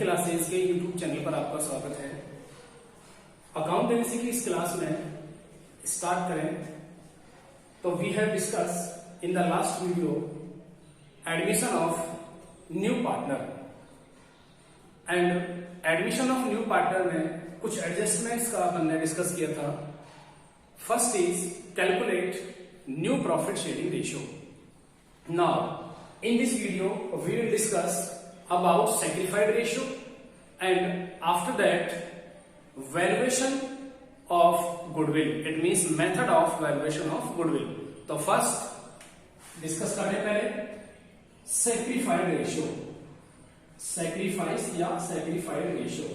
Classes के YouTube channel पर आपका स्वागत है। अकाउंटेंसी की इस क्लास में स्टार्ट करें तो we have discuss in the last video admission of new partner and admission of new partner में कुछ एडजस्टमेंट्स का हमने डिस्कस किया था। First is calculate new profit sharing ratio. Now in this video we will discuss about sacrifice ratio and after that valuation of goodwill, it means method of valuation of goodwill। तो first discuss करने पहले sacrifice ratio, sacrifice या sacrifice ratio,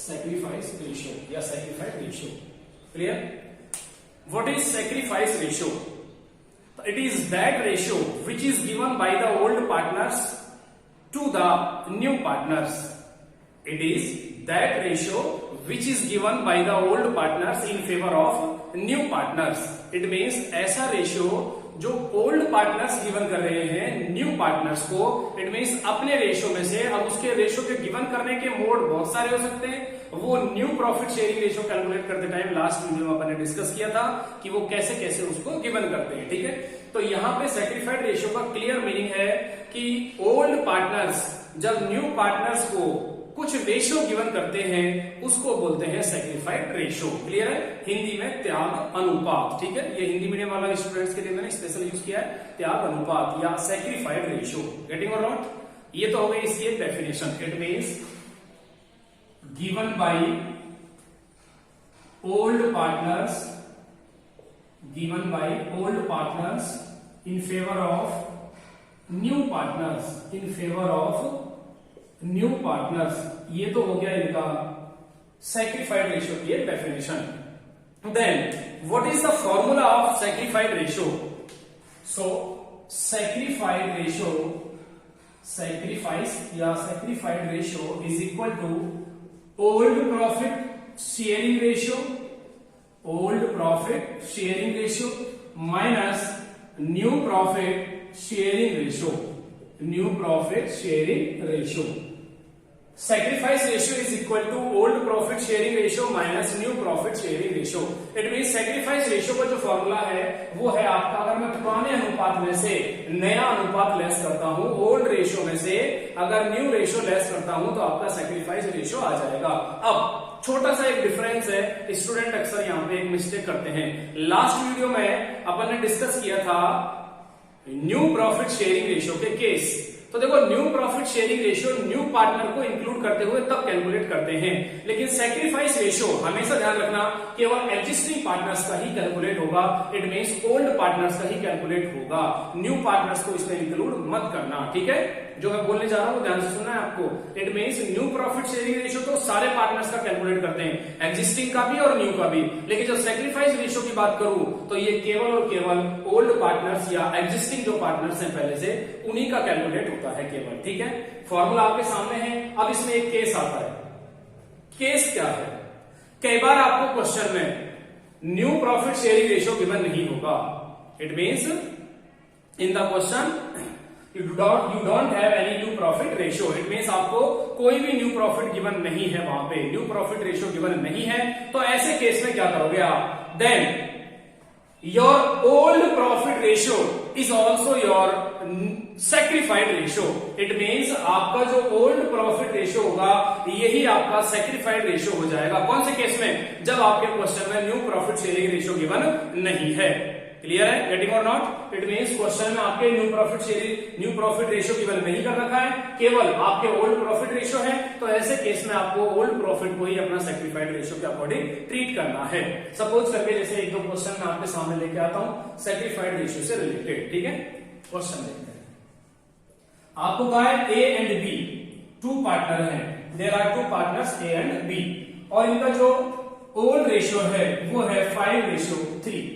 sacrifice ratio या sacrifice ratio, clear? What is sacrifice ratio? It is that ratio which is given by the old partners to the new partners. It is that ratio which is given by the old partners in favor of new partners. It means ऐसा ratio जो old partners given कर रहे हैं new partners को, it means अपने ratio में से। अब उसके रेशियो के गिवन करने के मोड बहुत सारे हो सकते हैं। वो new profit sharing ratio calculate करते टाइम लास्ट वीडियो में अपन ने डिस्कस किया था कि वो कैसे कैसे उसको गिवन करते हैं, ठीक है। तो यहाँ पे सैक्रिफाइड रेशियो का क्लियर मीनिंग है कि ओल्ड पार्टनर्स जब न्यू पार्टनर्स को कुछ रेशियो गिवन करते हैं उसको बोलते हैं सैक्रिफाइड रेशियो। क्लियर है? हिंदी में त्याग अनुपात, ठीक है। ये हिंदी मीडियम वाला स्टूडेंट्स के लिए मैंने स्पेशल यूज किया है, त्याग अनुपात या सैक्रिफाइड रेशियो। Getting or not? ये तो हो गई इसकी एक definition. It means given by old partners, given by old partners in favor of new partners, in favor of new partners। ये तो हो गया इनका sacrifice ratio की एक definition। Then what is the formula of sacrifice ratio? So sacrifice ratio, sacrifice या sacrifice ratio is equal to old profit sharing ratio, old profit sharing ratio minus new profit sharing ratio, new profit sharing ratio। sacrifice ratio is equal to old profit sharing ratio minus new profit sharing ratio। It mean sacrifice ratio का जो formula है वो है आपका, अगर मैं पुराने अनुपात में से नया अनुपात लेस करता हूं, ओल्ड रेशियो में से अगर न्यू रेशियो लेस करता हूं तो आपका sacrifice ratio आ जाएगा। अब छोटा सा एक डिफरेंस है, स्टूडेंट अक्सर यहाँ पे एक मिस्टेक करते हैं। लास्ट वीडियो में अपन ने डिस्कस किया था न्यू प्रॉफिट शेयरिंग रेशियो के केस। तो देखो new profit sharing ratio new partner को इंक्लूड करते हुए तब कैलकुलेट करते हैं, लेकिन सैक्रिफाइस रेशियो हमेशा ध्यान रखना केवल एग्जिस्टिंग पार्टनर्स का ही कैलकुलेट होगा। इट मींस ओल्ड पार्टनर्स का ही कैलकुलेट होगा, न्यू पार्टनर्स को इसमें इंक्लूड मत करना, ठीक है। जो मैं बोलने जा रहा हूं ध्यान से सुनना है आपको। It means new profit sharing ratio तो सारे पार्टनर्स का कैलकुलेट करते हैं, एग्जिस्टिंग का भी और न्यू का भी, लेकिन जब सैक्रिफाइस रेशियो की बात करूं तो ये केवल और केवल ओल्ड पार्टनर्स या एग्जिस्टिंग जो पार्टनर्स हैं पहले से उन्हीं का कैलकुलेट होता है केवल, ठीक है। फॉर्मूला आपके सामने है। अब इसमें एक केस आता है। केस क्या है? कई बार आपको क्वेश्चन में new profit sharing ratio given नहीं होगा। It means in the question you don't have any new profit ratio। it means आपको कोई भी न्यू प्रॉफिट गिवन नहीं है, वहां पे न्यू प्रॉफिट रेशियो गिवन नहीं है। तो ऐसे केस में क्या करोगे आप? Then your old profit ratio is also your sacrificed ratio. It means आपका जो ओल्ड प्रॉफिट रेशियो होगा यही आपका सैक्रिफाइड रेशियो हो जाएगा। कौन से केस में? जब आपके क्वेश्चन में new profit sharing ratio given नहीं है। क्लियर है? Getting or not? It means question में आपके न्यू प्रॉफिट रेशियो गिवन नहीं कर रखा है, केवल आपके ओल्ड प्रॉफिट रेशियो है। तो ऐसे केस में आपको ओल्ड प्रॉफिट को ही अपना सैक्रिफाइड रेशियो के अकॉर्डिंग ट्रीट करना है। सपोज करके जैसे एक दो क्वेश्चन मैं आपके सामने लेके आता हूं सैक्रिफाइड रेशियो से रिलेटेड, ठीक है। क्वेश्चन देखते हैं। आपको कहा है A and B two partner है, there are two partners A and B, और इनका जो ओल्ड रेशियो है वो है 5:3।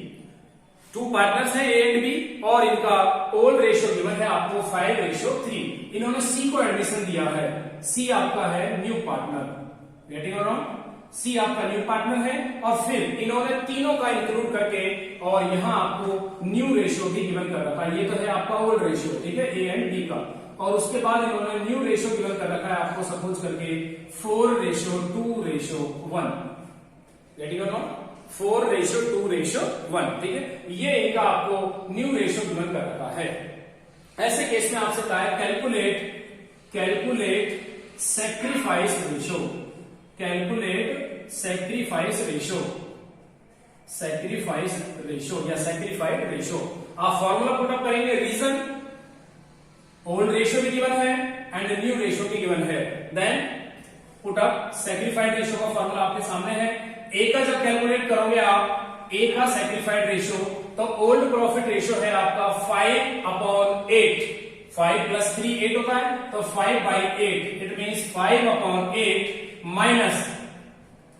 टू पार्टनर्स हैं ए एंड बी और इनका ओल्ड रेशियो गिवन है आपको 5:3। इन्होंने सी को एडमिशन दिया है, सी आपका है new partner. Getting or not? सी आपका न्यू पार्टनर है और फिर इन्होंने तीनों का इंक्लूड करके और यहां आपको न्यू रेशियो भी गिवन कर रखा है। ये तो है आपका ओल्ड रेशियो, ठीक है, ए एंड बी का। और उसके बाद इन्होंने न्यू रेशो गिवन कर रखा है आपको सपोज करके 4:2:1। Getting or not? 4:2:1, ठीक है, ये इनका आपको न्यू रेशो गिवन कर रखा है। ऐसे केस में आपसे कहा है calculate sacrifice ratio, calculate sacrifice ratio या सैक्रिफाइड रेशो। आप फॉर्मूला पुट अप करेंगे, रीजन ओल्ड रेशो भी गिवन है एंड न्यू रेशो भी गिवन है, देन पुट अप सैक्रिफाइड रेशो का फॉर्मूला आपके सामने है। ए का जब कैलकुलेट करोगे आप, ए का सैक्रिफाइड रेशो, तो ओल्ड प्रॉफिट रेशो है आपका 5/8, 5 + 3 8 होता है, तो 5/8, इट मींस 5/8 माइनस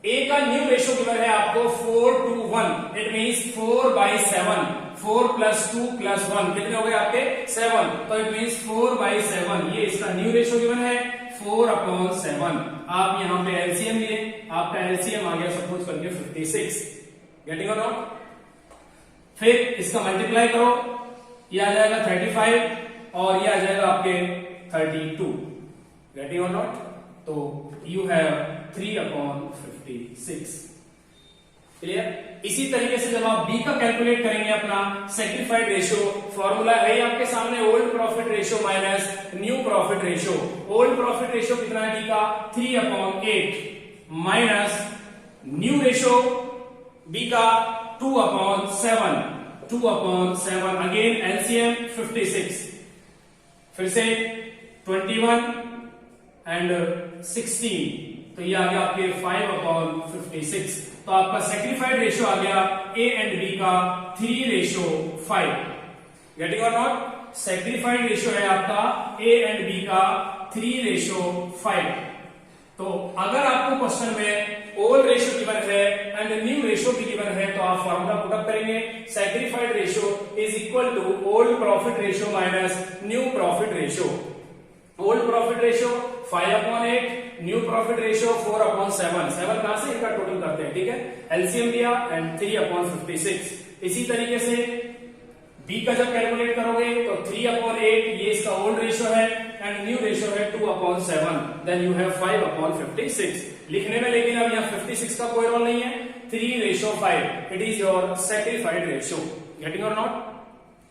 ए का न्यू रेशो गिवन है आपको 4:1, इट मींस 4/7, 4 + 2 + 1 कितने हो गए आपके 7, तो इट मींस 4/7, ये इसका न्यू रेशो गिवन है 4/7। आप यहां पे एलसीएम लिए, आपका एलसीएम आ गया सपोज करके 56। Getting or not? फिर इसका मल्टीप्लाई करो, ये आ जाएगा 35 और ये आ जाएगा आपके 32। Getting or not? तो यू हैव 3/56। क्लियर? इसी तरीके से जब आप बी का कैलकुलेट करेंगे अपना सैक्रिफाइड रेशो, फॉर्मूला है आपके सामने old profit ratio minus new profit ratio. Old profit ratio कितना है बी का 3/8 माइनस न्यू रेशो बी का 2/7, अगेन एलसीएम 56, फिर से 21 एंड 16, तो ये आ गया आपके 5/56। तो आपका सैक्रिफाइड रेशो आ गया ए एंड बी का 3:5। Getting or not? सैक्रिफाइड रेशो है आपका ए एंड बी का 3:5। तो अगर आपको क्वेश्चन में ओल्ड रेशो गिवन है एंड न्यू रेशो भी गिवन है, तो आप फॉर्मूला पुट अप करेंगे, sacrificed ratio is equal to old profit ratio minus new profit ratio. Old profit ratio 5/8, new profit ratio 4/7, 7 कहां से इनका टोटल करते हैं, ठीक है, एलसीएम दिया एंड 3/56। इसी तरीके से बी का जब कैलकुलेट करोगे तो 3/8, ये इसका ओल्ड रेशो है एंड न्यू रेशो है 2/7, देन यू हैव 5/56। लिखने में लेकिन अब यहाँ 56 का कोई रोल नहीं है, 3:5, it is your sacrificed ratio. Getting or not?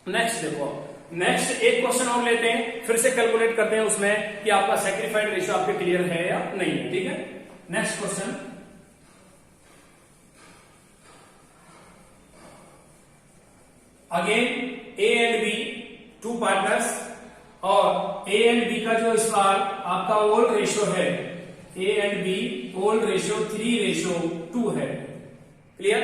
Next देखो, नेक्स्ट एक क्वेश्चन और लेते हैं, फिर से कैलकुलेट करते हैं उसमें कि आपका सैक्रिफाइड रेशो आपके क्लियर है या नहीं है, ठीक है। Next question, again A and B 2 partners, और ए एंड बी का जो इस बार आपका ओल्ड रेशो है, A and B old ratio 3:2 है। क्लियर?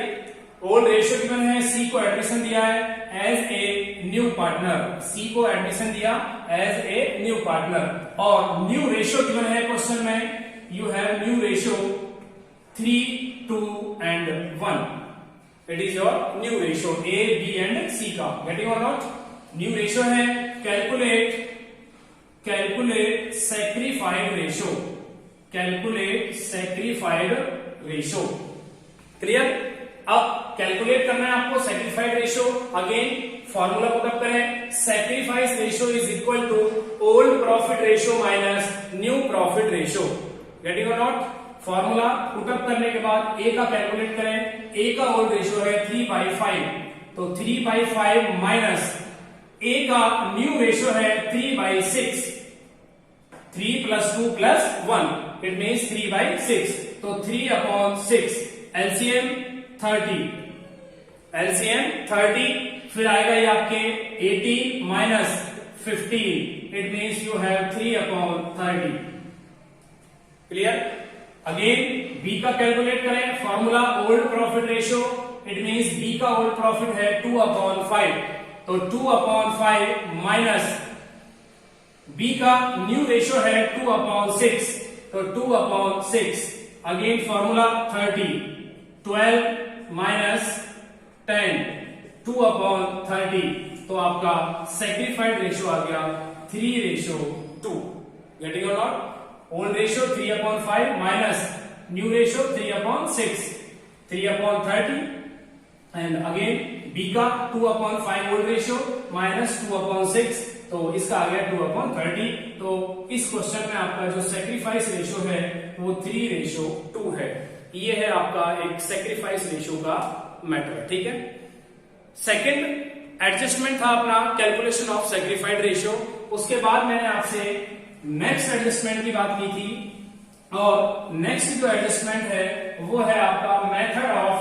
ओल्ड रेशो गिवन है, सी को एडमिशन दिया है as a new partner, C को एडमिशन दिया एज ए न्यू पार्टनर, और न्यू रेशो गिवन है क्वेश्चन में, you have new ratio 3, 2 and 1, it is your new ratio A B and C का। Getting or not? New ratio है, calculate sacrificed ratio, clear? अब calculate करना है आपको sacrificed ratio, again formula put up करें, sacrifice ratio is equal to old profit ratio minus new profit ratio. Getting or not? Formula put up करने के बाद ए का कैलकुलेट करें, ए का ओल्ड रेशो है 3/5, तो 3/5 माइनस ए का न्यू रेशो है 3/6, 3 + 2 + 1, इट मीन्स 3/6, तो 3/6, एलसीएम 30, फिर आएगा ये आपके 18 minus 15, it means you have 3/30। Clear? Again B का कैलकुलेट करें, formula old profit ratio, it means B का ओल्ड प्रॉफिट है 2/5, तो 2/5 माइनस बी का न्यू रेशो है 2/6, तो 2/6, अगेन फॉर्मूला 30, 12 माइनस 10, 2/30, तो आपका सैक्रिफाइड रेशो आ गया 3:2। Getting or not? Old ratio 3/5 minus new ratio 3/6, 3/30, and again B का 2/5 ओल्ड रेशो माइनस 2/6, तो इसका आ गया 2/30। तो इस क्वेश्चन में आपका जो सेक्रीफाइस रेशियो है वो 3:2 है। ये है आपका एक सेक्रीफाइस रेशियो का मैटर, ठीक है। सेकंड एडजस्टमेंट था अपना कैलकुलेशन ऑफ सेक्रीफाइड रेशियो। उसके बाद मैंने आपसे नेक्स्ट एडजस्टमेंट की बात की थी, और नेक्स्ट जो एडजस्टमेंट है वो है आपका method of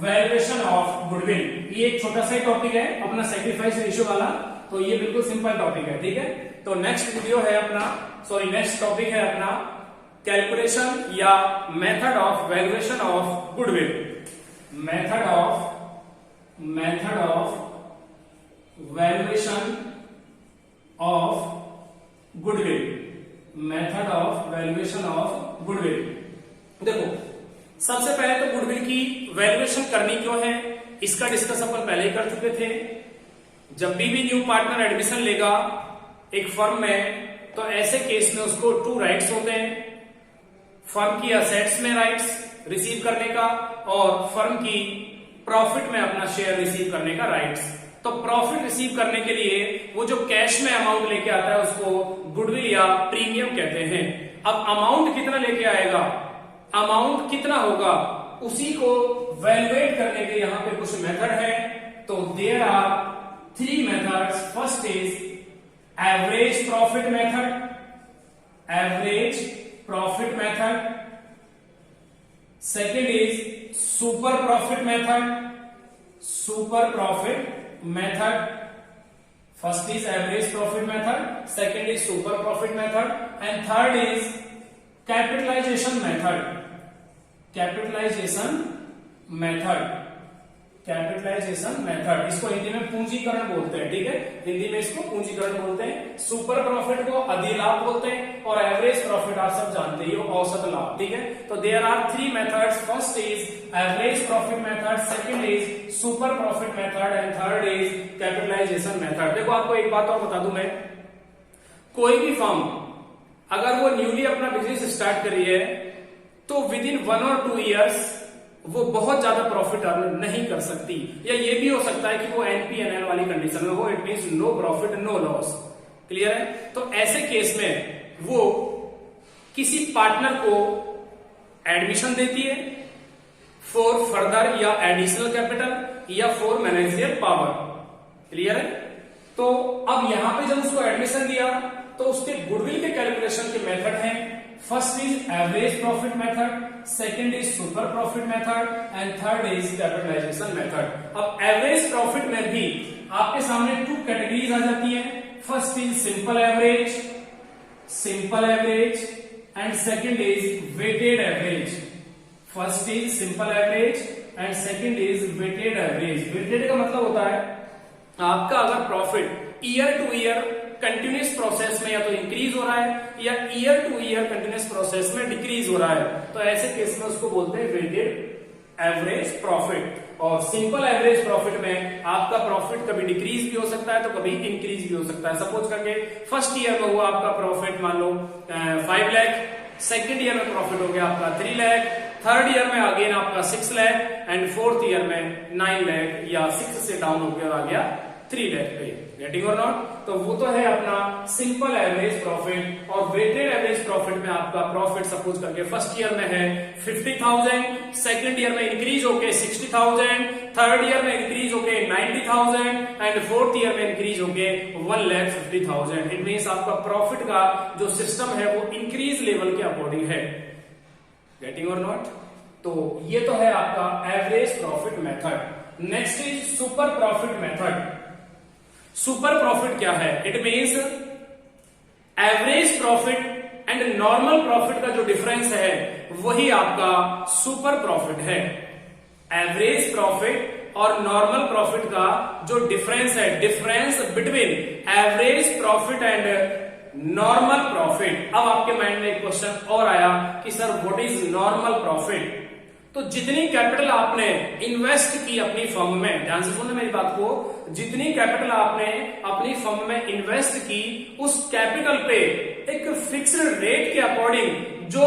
valuation of goodwill. ये एक छोटा सा टॉपिक है अपना सेक्रीफाइस रेशियो वाला, तो ये बिल्कुल सिंपल टॉपिक है, ठीक है। तो नेक्स्ट वीडियो है अपना, सॉरी नेक्स्ट टॉपिक है अपना कैलकुलेशन या method of valuation of goodwill. Method of valuation of goodwill. Method of valuation of goodwill. देखो सबसे पहले तो गुडविल की वैल्यूएशन करनी क्यों है इसका डिस्कस अपन पहले ही कर चुके थे। जब भी न्यू पार्टनर एडमिशन लेगा एक फर्म में, तो ऐसे केस में उसको 2 राइट्स होते हैं, फर्म की असेट्स में राइट्स रिसीव करने का और फर्म की प्रॉफिट में अपना शेयर रिसीव करने का राइट्स। तो प्रॉफिट रिसीव करने के लिए वो जो कैश में अमाउंट लेके आता है उसको गुडविल या प्रीमियम कहते हैं। अब अमाउंट कितना लेके आएगा, अमाउंट कितना होगा, उसी को वैल्यूएट करने के यहाँ पे कुछ मेथड है। तो there are 3 methods. First is average profit method, average profit method. Second is super profit method, super profit method. First is average profit method, second is super profit method, and third is capitalization method, capitalization method, capitalization method. इसको हिंदी में पूंजीकरण बोलते हैं, ठीक है, हिंदी में इसको पूंजीकरण बोलते हैं। सुपर प्रॉफिट को अधिलाभ बोलते हैं और एवरेज प्रॉफिट आप सब जानते ही हो, औसत लाभ, ठीक है। तो there are 3 methods. First is average profit method, second is super profit method, and third is capitalization method. देखो आपको एक बात और बता दूं मैं, कोई भी फर्म अगर वो न्यूली अपना बिजनेस स्टार्ट कर रही है तो विद इन 1 और 2 ईयर्स वो बहुत ज्यादा प्रॉफिट अर्न नहीं कर सकती, या ये भी हो सकता है कि वो एनपीएनएल वाली कंडीशन में हो, it means no profit no loss. Clear है। तो ऐसे केस में वो किसी पार्टनर को एडमिशन देती है फॉर फर्दर या एडिशनल कैपिटल या फॉर मैनेजरियल पावर। क्लियर है। तो अब यहां पे जब उसको एडमिशन दिया तो उसके गुडविल के कैलकुलेशन के मेथड हैं। First is average profit method, second is super profit method, and third is capitalization method. अब एवरेज प्रॉफिट में भी आपके सामने 2 कैटेगरीज आ जाती हैं। First is simple average, simple average, and second is weighted average. First is simple average and second is weighted average. Weighted का मतलब होता है आपका अगर profit year to year continuous process में या तो इंक्रीज हो रहा है या year to year continuous process में डिक्रीज हो रहा है, तो ऐसे केस में उसको बोलते हैं वेटेड एवरेज प्रॉफिट। और सिंपल एवरेज प्रॉफिट में आपका प्रॉफिट कभी डिक्रीज भी हो सकता है तो कभी इंक्रीज भी हो सकता है। सपोज करके फर्स्ट ईयर में हुआ आपका प्रॉफिट मान लो 5 लाख, सेकेंड ईयर में प्रॉफिट हो गया आपका 3 लाख, थर्ड ईयर में अगेन आपका 6 लाख, एंड फोर्थ ईयर में 9 लाख या 6 से डाउन होकर आ गया 3 लाख पे। Getting or not. तो वो तो है अपना सिंपल एवरेज प्रॉफिट। और वेटेड एवरेज प्रॉफिट में आपका प्रॉफिट सपोज करके फर्स्ट ईयर में है 50,000, सेकंड ईयर में इंक्रीज होके 60,000, थर्ड ईयर में इंक्रीज होके 90,000, एंड फोर्थ ईयर में इंक्रीज होके 1,50,000। इट मींस आपका प्रॉफिट का जो सिस्टम है वो इंक्रीज लेवल के अकॉर्डिंग है। Getting or not. तो ये तो है आपका average profit method. Next is super profit method. Super profit क्या है? It means average profit and normal profit का जो डिफरेंस है वही आपका सुपर प्रॉफिट है। एवरेज प्रॉफिट और नॉर्मल प्रॉफिट का जो डिफरेंस है, difference between average profit and normal profit. अब आपके माइंड में एक क्वेश्चन और आया कि sir what is normal profit? तो जितनी कैपिटल आपने इन्वेस्ट की अपनी फर्म में, ध्यान से सुनना मेरी बात को, जितनी कैपिटल आपने अपनी फर्म में इन्वेस्ट की उस कैपिटल पे एक फिक्स्ड रेट के अकॉर्डिंग जो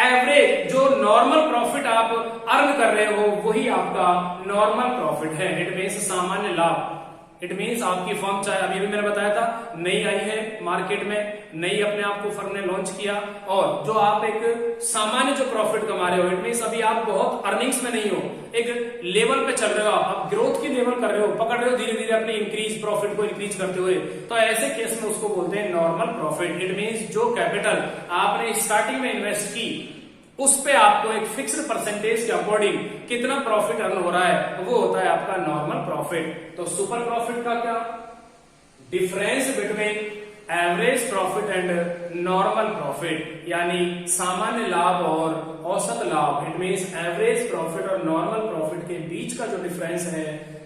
एवरेज, जो नॉर्मल प्रॉफिट आप अर्न कर रहे हो वही आपका नॉर्मल प्रॉफिट है। इट मींस सामान्य लाभ। इट मीन्स आपकी फर्म, चाहे अभी भी मैंने बताया था नई आई है मार्केट में, नई अपने आप को फर्म ने लॉन्च किया, और जो आप एक सामान्य जो प्रॉफिट कमा रहे हो, इट मीन्स अभी आप बहुत अर्निंग्स में नहीं हो, एक लेवल पे चल रहे हो, आप ग्रोथ की लेवल कर रहे हो, पकड़ रहे हो धीरे धीरे अपने इंक्रीज प्रॉफिट को इंक्रीज करते हुए, तो ऐसे केस में उसको बोलते हैं नॉर्मल प्रॉफिट। इट मीन्स जो कैपिटल आपने स्टार्टिंग में इन्वेस्ट की उस पे आपको एक फिक्स्ड परसेंटेज के अकॉर्डिंग कितना प्रॉफिट अर्न हो रहा है, वो होता है आपका नॉर्मल प्रॉफिट। तो सुपर प्रॉफिट का क्या difference between average profit and normal profit, यानी सामान्य लाभ और औसत लाभ, इट मीन्स एवरेज प्रॉफिट और नॉर्मल प्रॉफिट के बीच का जो डिफरेंस है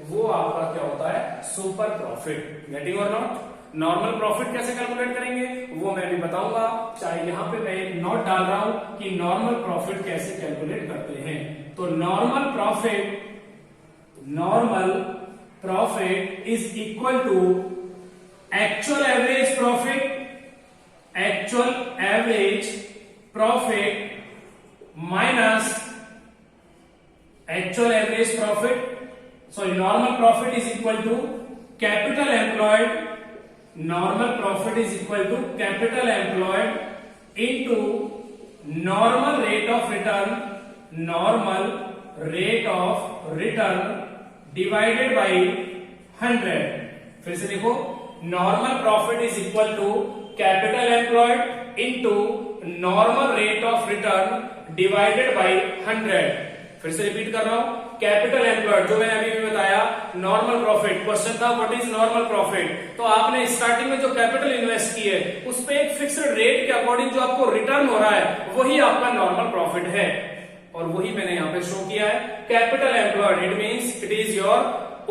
वो आपका क्या होता है, super profit. Getting or not? Normal profit कैसे कैलकुलेट करेंगे वो मैं भी बताऊंगा, चाहे यहां पे मैं एक नोट डाल रहा हूं कि नॉर्मल प्रॉफिट कैसे कैलकुलेट करते हैं। तो normal profit is equal to actual average profit minus normal profit is equal to capital employed, normal profit is equal to capital employed into normal rate of return divided by 100। फिर से देखो, normal profit is equal to capital employed into normal rate of return divided by 100। फिर से repeat कर रहा हूं, capital employed जो मैंने अभी भी बताया, नॉर्मल प्रॉफिट, क्वेश्चन था व्हाट इज नॉर्मल प्रॉफिट, तो आपने स्टार्टिंग में जो कैपिटल इन्वेस्ट की है उस पे एक फिक्स्ड रेट के अकॉर्डिंग जो आपको रिटर्न हो रहा है वही आपका नॉर्मल प्रॉफिट है, और वही मैंने यहाँ पे शो किया है। Capital employed it means it is your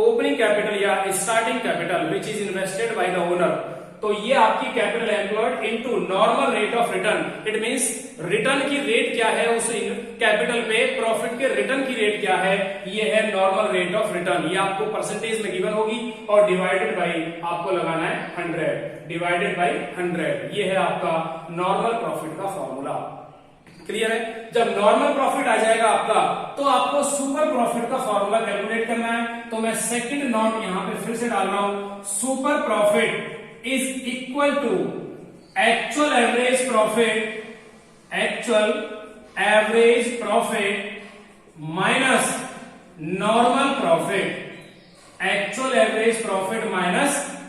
opening capital या starting capital which is invested by the owner, तो ये आपकी capital employed into normal rate of return, it means return की रेट क्या है उस कैपिटल पे, प्रॉफिट के रिटर्न की रेट क्या है, ये है नॉर्मल रेट ऑफ रिटर्न। ये आपको परसेंटेज में गिवन होगी और डिवाइडेड बाई आपको लगाना है 100, डिवाइडेड बाई 100, ये है आपका नॉर्मल प्रॉफिट का फॉर्मूला। क्लियर है? जब नॉर्मल प्रॉफिट आ जाएगा आपका तो आपको सुपर प्रॉफिट का फॉर्मूला कैलकुलेट करना है। तो मैं सेकंड नोट यहां पे फिर से डाल रहा हूं, super profit is equal to actual average profit minus normal profit,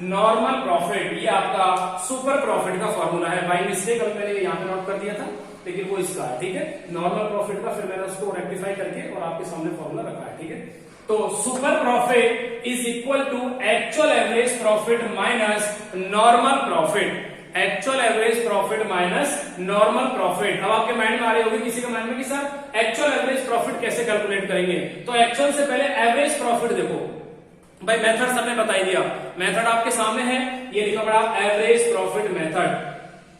normal profit, ये आपका सुपर प्रॉफिट का फॉर्मूला है। बाई मिस्टेक अभी मैंने यहां पे नोट कर दिया था, लेकिन वो इसका है, ठीक है, नॉर्मल प्रॉफिट का, फिर मैंने उसको रेक्टिफाई करके और आपके सामने फॉर्मूला रखा है, ठीक है। तो super profit is equal to actual average profit minus normal profit, actual average profit minus normal profit. अब आपके माइंड में आ रही होगी किसी के माइंड में कि सर एक्चुअल एवरेज प्रॉफिट कैसे कैलकुलेट करेंगे, तो एक्चुअल से पहले एवरेज प्रॉफिट देखो भाई, मेथड सबने बता ही दिया, मेथड आपके सामने है, ये लिखा पड़ा average profit method,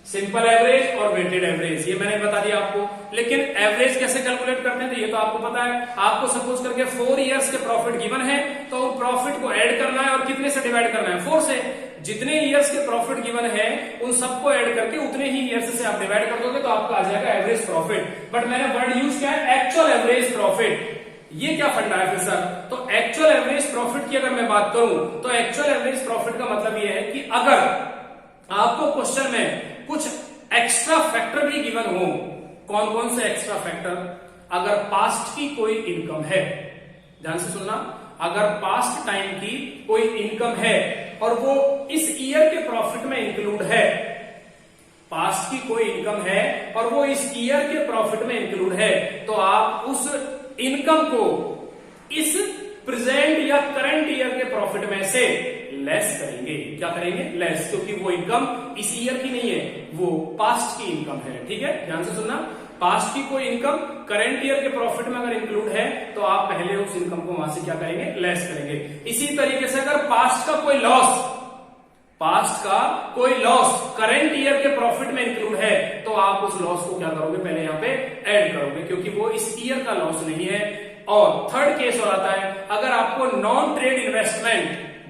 simple average और वेटेड एवरेज, ये मैंने बता दिया आपको। लेकिन एवरेज कैसे कैलकुलेट करते हैं तो ये तो आपको पता है, आपको सपोज करके 4 इयर्स के प्रॉफिट गिवन है तो प्रॉफिट को ऐड करना है और कितने से डिवाइड करना है, 4 से। जितने इयर्स के प्रॉफिट गिवन है उन सबको ऐड करके उतने ही इयर्स से आप डिवाइड कर दोगे तो आपका आ जाएगा एवरेज प्रॉफिट। बट मैंने वर्ड यूज किया है एक्चुअल एवरेज प्रॉफिट। ये क्या फंडा है फिर सर? तो एक्चुअल एवरेज प्रॉफिट की अगर मैं बात करूं तो एक्चुअल एवरेज प्रॉफिट का मतलब ये है कि अगर आपको क्वेश्चन में कुछ एक्स्ट्रा फैक्टर भी गिवन हो, कौन कौन से एक्स्ट्रा फैक्टर, अगर पास्ट की कोई इनकम है, ध्यान से सुनना, अगर पास्ट टाइम की कोई इनकम है और वो इस ईयर के प्रॉफिट में इंक्लूड है, पास्ट की कोई इनकम है और वो इस ईयर के प्रॉफिट में इंक्लूड है, तो आप उस इनकम को इस प्रेजेंट या करंट ईयर के प्रॉफिट में से लेस करेंगे। क्या करेंगे? लेस, क्योंकि वो इनकम इस ईयर की नहीं है, वो पास्ट की इनकम है, ठीक है, ध्यान से सुनना। पास्ट की कोई इनकम करंट ईयर के प्रॉफिट में अगर इंक्लूड है तो आप पहले उस इनकम को वहां से क्या करेंगे? लेस करेंगे। इसी तरीके से अगर पास्ट का कोई लॉस करंट ईयर के प्रॉफिट में इंक्लूड है तो आप उस लॉस को क्या करोगे? पहले यहाँ पे ऐड करोगे, क्योंकि वो इस ईयर का लॉस नहीं है। और थर्ड केस और आता है, अगर आपको नॉन ट्रेड इन्वेस्टमेंट,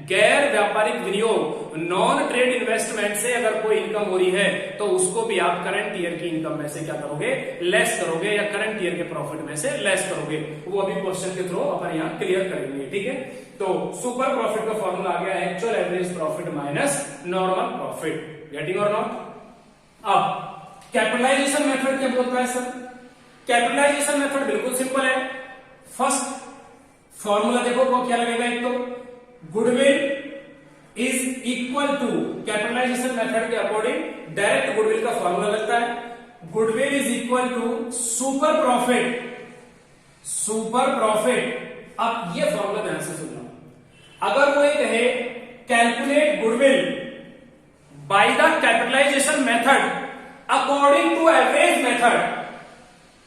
गैर व्यापारिक विनियोग, नॉन ट्रेड इन्वेस्टमेंट से अगर कोई इनकम हो रही है तो उसको भी आप करंट ईयर की इनकम में से क्या करोगे, लेस करोगे, या करंट ईयर के प्रॉफिट में से लेस करोगे। वो अभी क्वेश्चन के थ्रू अपन यहाँ क्लियर करेंगे, ठीक है। तो सुपर प्रॉफिट का फॉर्मूला आ गया actual average profit minus normal profit. Getting or not? अब कैपिटलाइजेशन मेथड क्या बोलता है सर? कैपिटलाइजेशन मेथड बिल्कुल सिंपल है। फर्स्ट फॉर्मूला देखो वो क्या लगेगा, एक तो goodwill is equal to, capitalization method के अकॉर्डिंग डायरेक्ट गुडविल का फॉर्मूला लगता है, goodwill is equal to super profit, super profit. अब ये फॉर्मूला ध्यान से सुनना, अगर वो ये कहे calculate goodwill by the capitalization method according to average method,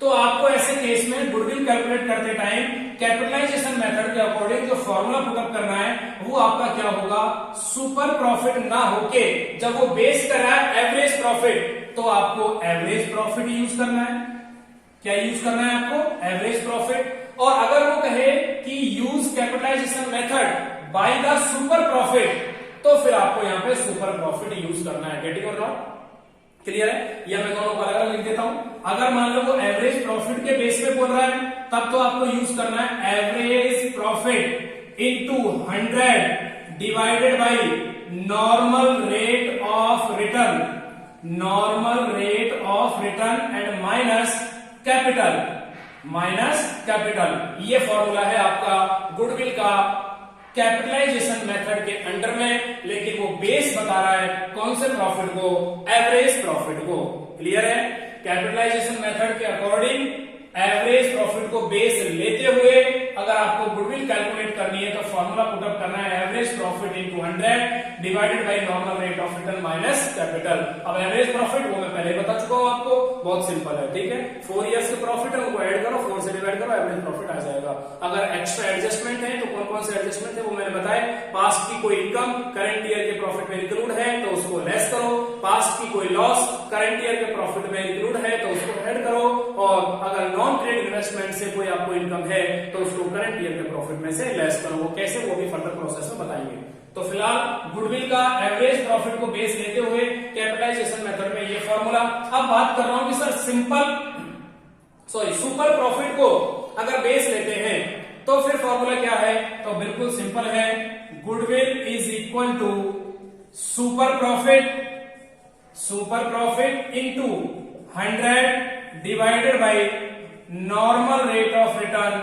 तो आपको ऐसे केस में गुडविल कैलकुलेट करते टाइम कैपिटलाइजेशन मेथड के अकॉर्डिंग जो फॉर्मूला पुटअप करना है वो आपका क्या होगा, सुपर प्रॉफिट ना होके जब वो बेस कर रहा है एवरेज प्रॉफिट, तो आपको एवरेज प्रॉफिट यूज करना है। क्या यूज करना है आपको? Average profit. और अगर वो कहे कि use capitalization method by the super profit, तो फिर आपको यहां पे सुपर प्रॉफिट यूज करना है। Getting or not? क्लियर है? या मैं दोनों को अलग अलग लिख देता हूं। अगर मान लो वो एवरेज प्रॉफिट के बेस पे बोल रहा है तब तो आपको यूज करना है average profit into 100 divided by normal rate of return, normal rate of return and minus capital, minus capital. ये फॉर्मूला है आपका गुडविल का कैपिटलाइजेशन मेथड के अंडर में, लेकिन वो बेस बता रहा है कौन से प्रॉफिट को, एवरेज प्रॉफिट को। क्लियर है? कैपिटलाइजेशन मेथड के अकॉर्डिंग एवरेज प्रॉफिट को बेस लेते हुए अगर आपको गुडविल कैलकुलेट करनी है तो फॉर्मूला पुटअप करना है average profit into 100 divided by normal rate of return minus capital. अब एवरेज प्रॉफिट वो मैं पहले बता चुका हूं आपको, बहुत सिंपल है, ठीक है। 4 इयर्स के प्रॉफिट है उनको ऐड करो, 4 से डिवाइड करो, एवरेज प्रॉफिट आ जाएगा। अगर एक्स्ट्रा एडजस्टमेंट है तो कौन कौन से एडजस्टमेंट है वो मैंने बताया, पास्ट की कोई इनकम करंट ईयर के प्रॉफिट में इंक्लूड है तो उसको लेस करो, पास्ट की कोई लॉस करंट ईयर के प्रॉफिट में इंक्लूड है तो उसको ऐड करो, और अगर नॉन ट्रेड इन्वेस्टमेंट से कोई आपको इनकम है तो उसको करंट ईयर के प्रॉफिट में से लेस करो। वो कैसे, वो भी फर्दर प्रोसेस में बताएंगे। तो फिलहाल गुडविल का एवरेज प्रॉफिट को बेस लेते हुए कैपिटलाइजेशन मेथड में ये फॉर्मूला। अब बात कर रहा हूं कि सर सुपर प्रॉफिट को अगर बेस लेते हैं तो फिर फॉर्मूला क्या है? तो बिल्कुल सिंपल है, goodwill is equal to super profit into 100 divided by normal rate of return,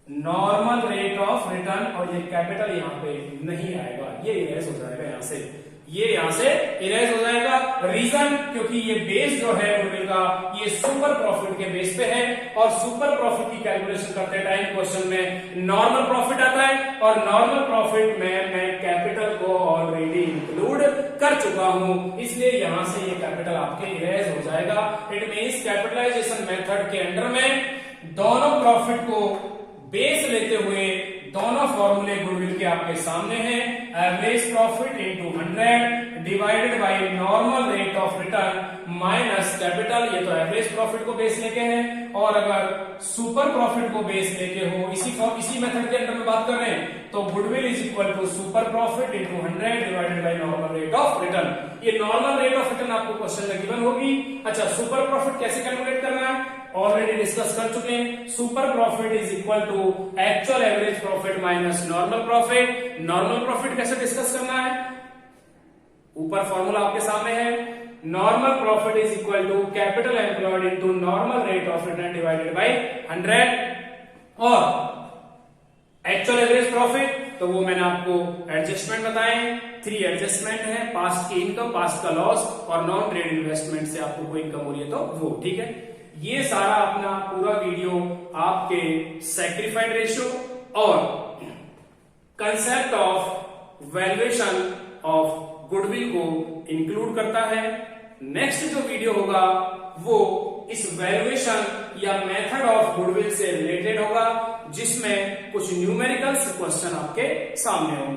normal rate of return, और ये कैपिटल यहां पे नहीं आएगा, ये इरेज हो जाएगा यहां से, ये यहां से इरेज हो जाएगा। रीजन, क्योंकि ये बेस जो है गुडविल का ये सुपर प्रॉफिट के बेस पे है, और सुपर प्रॉफिट की कैलकुलेशन करते टाइम क्वेश्चन में नॉर्मल प्रॉफिट आता है, और नॉर्मल प्रॉफिट में मैं कैपिटल को ऑलरेडी इंक्लूड कर चुका हूं, इसलिए यहां से ये कैपिटल आपके इरेज हो जाएगा। इट मींस कैपिटलाइजेशन मेथड के अंडर में दोनों प्रॉफिट को बेस लेते हुए दोनों फॉर्मूले गुडविल के आपके सामने हैं, average profit into 100 divided by normal rate of return minus capital. ये तो एवरेज प्रॉफिट को बेस लेके हैं, और अगर सुपर प्रॉफिट को बेस लेके हो इसी मेथड के अंदर में बात कर रहे हैं तो goodwill is equal to super profit into 100 divided by normal rate of return. ये नॉर्मल रेट ऑफ रिटर्न आपको क्वेश्चन में गिवन होगी। अच्छा, सुपर प्रॉफिट कैसे कैलकुलेट करना है ऑलरेडी डिस्कस कर चुके हैं। Super profit is equal to actual average profit minus normal profit. Normal profit कैसे डिस्कस करना है, ऊपर फॉर्मूला आपके सामने है, normal profit is equal to capital employed into normal rate of return divided by 100, और एक्चुअल एवरेज प्रॉफिट तो वो मैंने आपको एडजस्टमेंट बताए, 3 एडजस्टमेंट है, पास्ट की इनकम, पास्ट का लॉस, और नॉन ट्रेड इन्वेस्टमेंट से आपको कोई इनकम हो रही है तो वो, ठीक है। ये सारा अपना पूरा वीडियो आपके सैक्रिफाइड रेशियो और concept of valuation of goodwill को इंक्लूड करता है। नेक्स्ट जो वीडियो होगा वो इस वैल्यूएशन या मेथड ऑफ गुडविल से रिलेटेड होगा, जिसमें कुछ न्यूमेरिकल्स क्वेश्चन आपके सामने होंगे।